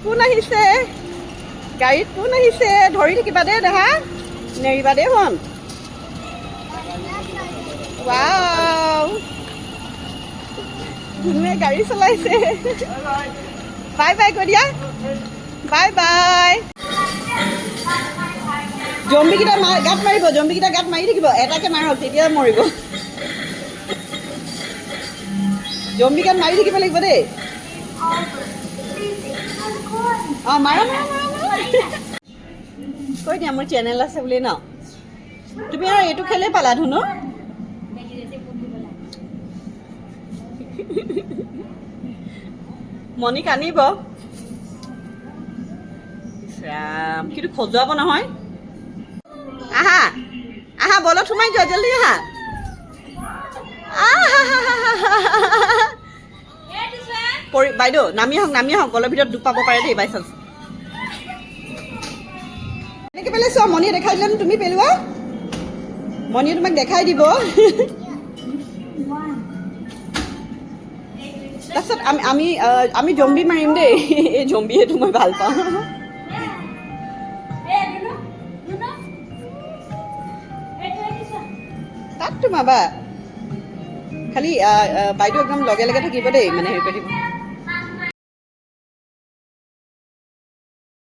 কোন আহিছে গাড়ীত কোন আহিছে ধৰি থাকিবা দেই দেহা নেৰিবা দেই ভন ৱাও কোনে গাড়ী চলাইছে বাই বাই কৈ দিয়া বাই বাই জম্বিকেইটা গাত মাৰিব জম্বিকেইটা গাত মাৰি থাকিব এটাকে মাৰক তেতিয়া মৰিব জম্বি গাত মাৰি থাকিব লাগিব দেই অঁ মাৰা কৈ দিয়া মোৰ চেনেল আছে বুলি ন তুমি আৰু এইটো খেলেই পালা ধুনু মণি কান্দিব ৰাম কিন্তু খজুৱাব নহয় আহা আহা বলত সোমাই যোৱা জলদি আহা বাইদেউ নামি আহক বলৰ ভিতৰত দুখ পাব পাৰে দেই বাই চান্স এনেকৈ পেলাই চোৱা মণিয়ে দেখাই দিলে তুমি পেলোৱা মণিয়ে তোমাক দেখাই দিব তাৰপিছত আমি জম্বি মাৰিম দেই এই জম্বিয়েতো মই ভাল পাওঁ তাত তোমাবা খালি বাইদেউ একদম লগে লগে থাকিব দেই মানে হেৰি কৰি দিব